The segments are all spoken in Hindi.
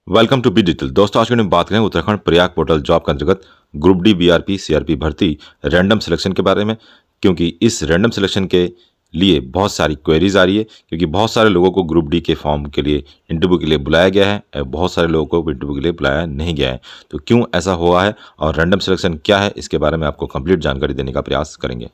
Welcome to be digital. दोस्तों, आज की वीडियो में बात करें उत्तराखंड प्रयाग पोर्टल जॉब के अंतर्गत ग्रुप डी बीआरपी सीआरपी भर्ती रैंडम सिलेक्शन के बारे में। क्योंकि इस रैंडम सिलेक्शन के लिए बहुत सारी क्वेरीज आ रही है, क्योंकि बहुत सारे लोगों को ग्रुप डी के फॉर्म के लिए इंटरव्यू के लिए बुलाया गया है और बहुत सारे लोगों को इंटरव्यू के लिए बुलाया नहीं गया है। तो क्यों ऐसा हुआ है और रैंडम सिलेक्शन क्या है, इसके बारे में आपको कंप्लीट जानकारी देने का प्रयास करेंगे।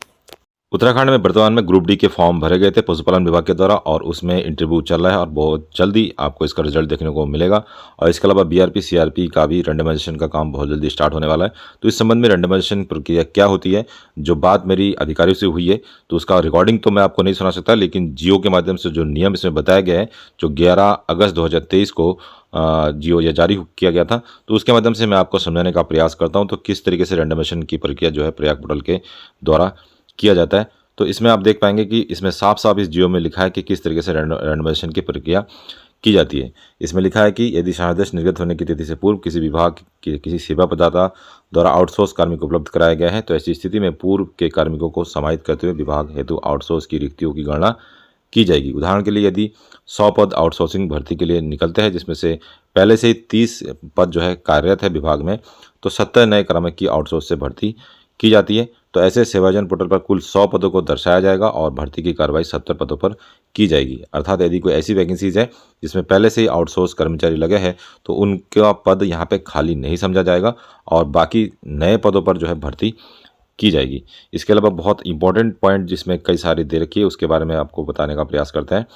उत्तराखंड में वर्तमान में ग्रुप डी के फॉर्म भरे गए थे पशुपालन विभाग के द्वारा और उसमें इंटरव्यू चल रहा है और बहुत जल्दी आपको इसका रिजल्ट देखने को मिलेगा। और इसके अलावा बीआरपी सीआरपी का भी रैंडमाइजेशन का काम बहुत जल्दी स्टार्ट होने वाला है। तो इस संबंध में रैंडमाइजेशन प्रक्रिया क्या होती है, जो बात मेरी अधिकारियों से हुई है, तो उसका रिकॉर्डिंग तो मैं आपको नहीं सुना सकता, लेकिन जियो के माध्यम से जो नियम इसमें बताया गया है, जो 11 अगस्त 2023 को जियो ये जारी किया गया था, तो उसके माध्यम से मैं आपको समझाने का प्रयास करता हूँ। तो किस तरीके से रैंडमाइजेशन की प्रक्रिया जो है प्रयाग पोर्टल के द्वारा किया जाता है। तो इसमें आप देख पाएंगे कि इसमें साफ साफ इस जियो में लिखा है कि किस तरीके से रैंडमाइजेशन की प्रक्रिया की जाती है। इसमें लिखा है कि यदि शासनादेश निर्गत होने की तिथि से पूर्व किसी विभाग के किसी सेवा प्रदाता द्वारा आउटसोर्स कार्मिक उपलब्ध कराया गया है, तो ऐसी स्थिति में पूर्व के कार्मिकों को समाहित करते हुए विभाग हेतु आउटसोर्स की रिक्तियों की गणना की जाएगी। उदाहरण के लिए यदि 100 पद आउटसोर्सिंग भर्ती के लिए निकलते हैं, जिसमें से पहले से ही 30 पद जो है कार्यरत है विभाग में, तो 70 नए कार्मिक की आउटसोर्स से भर्ती की जाती है। तो ऐसे सेवायोजन पोर्टल पर कुल 100 पदों को दर्शाया जाएगा और भर्ती की कार्रवाई 70 पदों पर की जाएगी। अर्थात यदि कोई ऐसी वैकेंसीज है जिसमें पहले से ही आउटसोर्स कर्मचारी लगे हैं, तो उनका पद यहाँ पे खाली नहीं समझा जाएगा और बाकी नए पदों पर जो है भर्ती की जाएगी। इसके अलावा बहुत इंपॉर्टेंट पॉइंट जिसमें कई सारी दे रखी है, उसके बारे में आपको बताने का प्रयास करते हैं।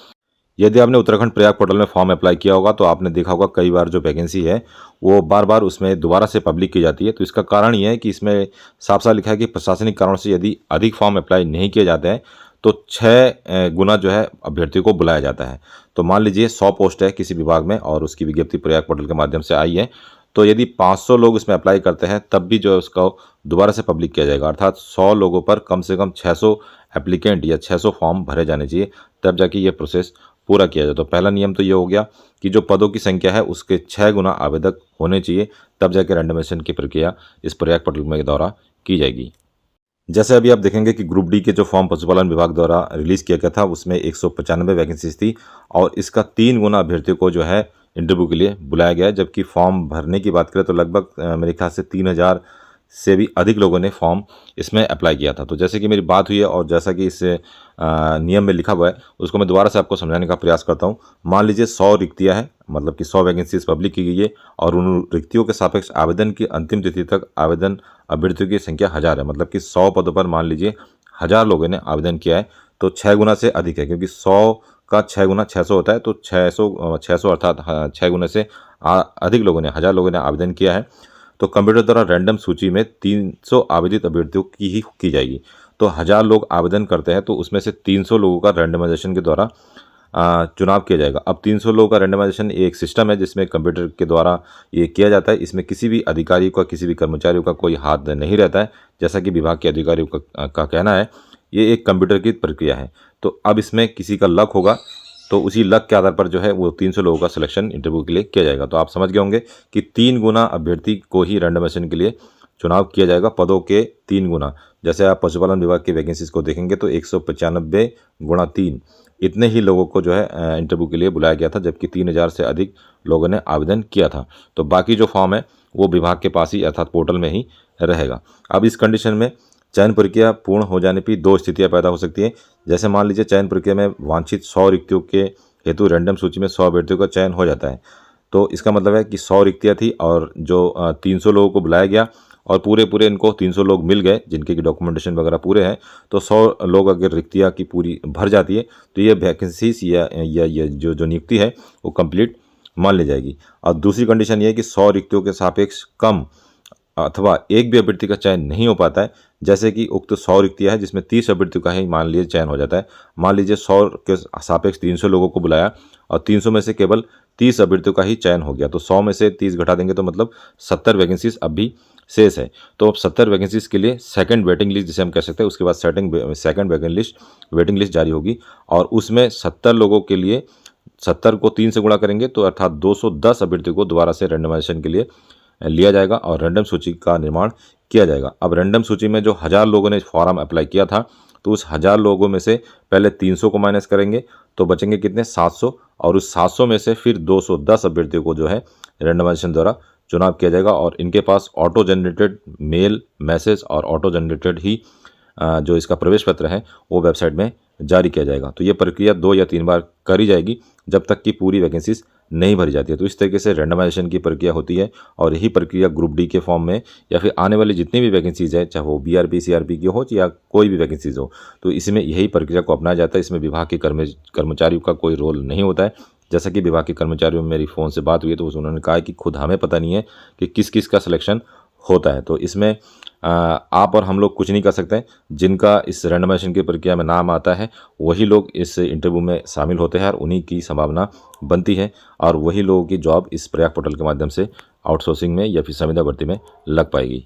यदि आपने उत्तराखंड प्रयाग पोर्टल में फॉर्म अप्लाई किया होगा, तो आपने देखा होगा कई बार जो वैकेंसी है वो बार बार उसमें दोबारा से पब्लिक की जाती है। तो इसका कारण ये है कि इसमें साफ साफ लिखा है कि प्रशासनिक कारणों से यदि अधिक फॉर्म अप्लाई नहीं किए जाते हैं, तो 6 गुना जो है अभ्यर्थियों को बुलाया जाता है। तो मान लीजिए 100 पोस्ट है किसी विभाग में और उसकी विज्ञप्ति प्रयाग पोर्टल के माध्यम से आई है, तो यदि 500 लोग इसमें अप्लाई करते हैं, तब भी जो है उसका दोबारा से पब्लिक किया जाएगा। अर्थात 100 लोगों पर कम से कम 600 एप्लीकेंट या 600 फॉर्म भरे जाने चाहिए, तब जाके ये प्रोसेस पूरा किया जाए। तो पहला नियम तो ये हो गया कि जो पदों की संख्या है उसके 6 गुना आवेदक होने चाहिए, तब जाके रैंडमाइजेशन की प्रक्रिया इस प्रयाग पोर्टल में द्वारा की जाएगी। जैसे अभी आप देखेंगे कि ग्रुप डी के जो फॉर्म पशुपालन विभाग द्वारा रिलीज़ किया गया था, उसमें 195 वैकेंसीज थी और इसका 3 गुना अभ्यर्थियों को जो है इंटरव्यू के लिए बुलाया गया है। जबकि फॉर्म भरने की बात करें तो लगभग मेरे ख्याल से 3000 से भी अधिक लोगों ने फॉर्म इसमें अप्लाई किया था। तो जैसे कि मेरी बात हुई है और जैसा कि इस नियम में लिखा हुआ है, उसको मैं दोबारा से आपको समझाने का प्रयास करता हूँ। मान लीजिए 100 रिक्तियाँ हैं, मतलब कि 100 वैकेंसीज पब्लिक की गई है और उन रिक्तियों के सापेक्ष आवेदन की अंतिम तिथि तक आवेदन अभ्यर्थियों की संख्या 1000 है। मतलब कि 100 पदों पर मान लीजिए 1000 लोगों ने आवेदन किया है, तो 6 गुना से अधिक है, क्योंकि 100 का 6 गुना 600 होता है। तो 600 अर्थात 6 गुने से अधिक लोगों ने 1000 लोगों ने आवेदन किया है। तो कंप्यूटर द्वारा रैंडम सूची में 300 आवेदित अभ्यर्थियों की ही की जाएगी। तो 1000 लोग आवेदन करते हैं, तो उसमें से 300 लोगों का रैंडमाइजेशन के द्वारा चुनाव किया जाएगा। अब 300 लोगों का रैंडमाइजेशन एक सिस्टम है जिसमें कंप्यूटर के द्वारा ये किया जाता है। इसमें किसी भी अधिकारी का, किसी भी कर्मचारियों का कोई हाथ नहीं रहता है, जैसा कि विभाग के अधिकारियों का कहना है। ये एक कंप्यूटर की प्रक्रिया है। तो अब इसमें किसी का लक होगा, तो उसी लक के आधार पर जो है वो 300 लोगों का सिलेक्शन इंटरव्यू के लिए किया जाएगा। तो आप समझ गए होंगे कि 3 गुना अभ्यर्थी को ही रैंडमाइजेशन के लिए चुनाव किया जाएगा, पदों के 3 गुना। जैसे आप पशुपालन विभाग की वैकेंसीज को देखेंगे तो 195 गुणा 3 इतने ही लोगों को जो है इंटरव्यू के लिए बुलाया गया था, जबकि 3000 से अधिक लोगों ने आवेदन किया था। तो बाकी जो फॉर्म है वो विभाग के पास ही अर्थात पोर्टल में ही रहेगा। अब इस कंडीशन में चयन प्रक्रिया पूर्ण हो जाने पर 2 स्थितियां पैदा हो सकती हैं। जैसे मान लीजिए चयन प्रक्रिया में वांछित 100 रिक्तियों के हेतु रैंडम सूची में 100 अभ्यर्थियों का चयन हो जाता है। तो इसका मतलब है कि 100 रिक्तियाँ थी और जो 300 लोगों को बुलाया गया और पूरे इनको 300 लोग मिल गए जिनके की डॉक्यूमेंटेशन वगैरह पूरे हैं। तो 100 लोग अगर रिक्तियाँ की पूरी भर जाती है, तो ये वैकेंसीज या जो नियुक्ति है वो कंप्लीट मान ली जाएगी। और दूसरी कंडीशन ये है कि 100 रिक्तियों के सापेक्ष कम अथवा एक भी अभ्यर्थी का चयन नहीं हो पाता है। जैसे कि उक्त 100 रिक्तियाँ है जिसमें 30 अभ्यर्थियों का ही मान लीजिए चयन हो जाता है। मान लीजिए 100 के सापेक्ष 300 लोगों को बुलाया और 300 में से केवल 30 अभ्यर्थियों का ही चयन हो गया, तो 100 में से 30 घटा देंगे तो मतलब 70 वैकेंसीज अब भी शेष है। तो अब 70 वैकेंसीज के लिए सेकंड वेटिंग लिस्ट जिसे हम कह सकते हैं, उसके बाद सेकंड वेटिंग लिस्ट जारी होगी और उसमें 70 लोगों के लिए 70 को 3 से गुणा करेंगे, तो अर्थात 210 अभ्यर्थियों को दोबारा से रैंडमाइजेशन के लिए लिया जाएगा और रैंडम सूची का निर्माण किया जाएगा। अब रैंडम सूची में जो 1000 लोगों ने फॉर्म अप्लाई किया था, तो उस 1000 लोगों में से पहले 300 को माइनस करेंगे तो बचेंगे कितने 700, और उस 700 में से फिर 210 अभ्यर्थियों को जो है रैंडमाइजेशन द्वारा चुनाव किया जाएगा और इनके पास ऑटो जनरेटेड मेल मैसेज और ऑटो जनरेटेड ही जो इसका प्रवेश पत्र है वो वेबसाइट में जारी किया जाएगा। तो ये प्रक्रिया 2 या 3 बार करी जाएगी जब तक कि पूरी वैकेंसीज नहीं भरी जाती है। तो इस तरीके से रैंडमाइजेशन की प्रक्रिया होती है और यही प्रक्रिया ग्रुप डी के फॉर्म में या फिर आने वाली जितनी भी वैकेंसीज है, चाहे वो बीआरपी सीआरपी की हो या कोई भी वैकेंसीज हो, तो इसमें यही प्रक्रिया को अपनाया जाता है। इसमें विभाग के कर्मचारियों का कोई रोल नहीं होता है। जैसा कि विभाग के कर्मचारियों में मेरी फ़ोन से बात हुई है तो उन्होंने कहा है कि खुद हमें पता नहीं है कि किस किस का सिलेक्शन होता है। तो इसमें आप और हम लोग कुछ नहीं कर सकते हैं। जिनका इस रैंडमाइजेशन की प्रक्रिया में नाम आता है वही लोग इस इंटरव्यू में शामिल होते हैं और उन्हीं की संभावना बनती है और वही लोगों की जॉब इस प्रयाग पोर्टल के माध्यम से आउटसोर्सिंग में या फिर संविदा भर्ती में लग पाएगी।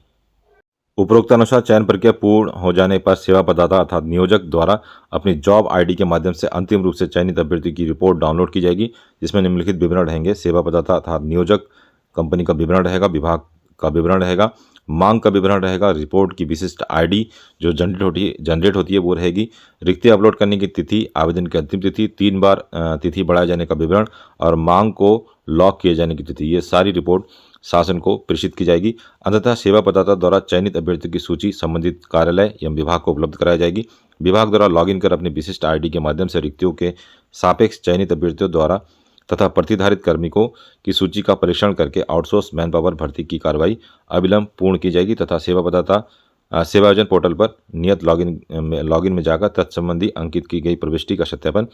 उपरोक्तानुसार चयन प्रक्रिया पूर्ण हो जाने पर सेवा प्रदाता अर्थात नियोजक द्वारा अपनी जॉब आईडी के माध्यम से अंतिम रूप से चयनित अभ्यर्थी की रिपोर्ट डाउनलोड की जाएगी, जिसमें निम्नलिखित विवरण रहेंगे। सेवा प्रदाता अर्थात नियोजक कंपनी का विवरण रहेगा, विभाग का विवरण रहेगा, मांग का विवरण रहेगा, रिपोर्ट की विशिष्ट आईडी जो जनरेट होती है वो रहेगी, रिक्ति अपलोड करने की तिथि, आवेदन की अंतिम तिथि, 3 बार तिथि बढ़ाए जाने का विवरण और मांग को लॉक किए जाने की तिथि। ये सारी रिपोर्ट शासन को प्रेषित की जाएगी। अंततः सेवा प्रदाता द्वारा चयनित अभ्यर्थियों की सूची संबंधित कार्यालय एवं विभाग को उपलब्ध कराई जाएगी। विभाग द्वारा लॉगिन कर अपनी विशिष्ट आईडी के माध्यम से रिक्तियों के सापेक्ष चयनित अभ्यर्थियों द्वारा तथा प्रतिधारित कार्मिकों की सूची का परीक्षण करके आउटसोर्स मैन पावर भर्ती की कार्रवाई अविलंब पूर्ण की जाएगी तथा सेवा प्रदाता सेवा आयोजन पोर्टल पर नियत लॉगिन में जाकर तत्संबंधी अंकित की गई प्रविष्टि का सत्यापन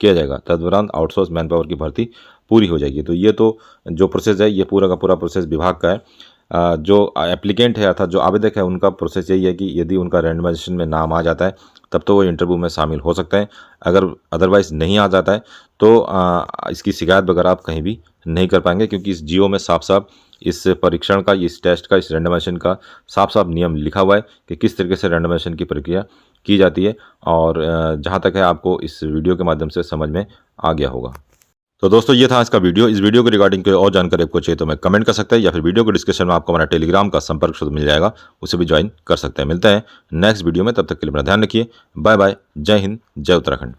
किया जाएगा। तदुपरांत आउटसोर्स मैन पावर की भर्ती पूरी हो जाएगी। तो ये तो जो प्रोसेस है ये पूरा का पूरा प्रोसेस विभाग का है। जो एप्लीकेंट है अर्थात जो आवेदक है उनका प्रोसेस यही है कि यदि उनका रैंडमाइजेशन में नाम आ जाता है तब तो वो इंटरव्यू में शामिल हो सकते हैं। अगर अदरवाइज़ नहीं आ जाता है तो इसकी शिकायत वगैरह आप कहीं भी नहीं कर पाएंगे, क्योंकि इस जियो में साफ साफ इस परीक्षण का, इस टेस्ट का, इस रैंडमाइजेशन का साफ साफ नियम लिखा हुआ है कि किस तरीके से रैंडमाइजेशन की प्रक्रिया की जाती है। और जहाँ तक है आपको इस वीडियो के माध्यम से समझ में आ गया होगा। तो दोस्तों ये था इसका वीडियो। इस वीडियो के रिगार्डिंग कोई और जानकारी आपको चाहिए तो मैं कमेंट कर सकते हैं या फिर वीडियो के डिस्क्रिप्शन में आपको हमारा टेलीग्राम का संपर्क सूत्र मिल जाएगा, उसे भी ज्वाइन कर सकते हैं। मिलते हैं नेक्स्ट वीडियो में, तब तक के लिए अपना ध्यान रखिए। Bye bye. जय हिंद, जय उत्तराखंड।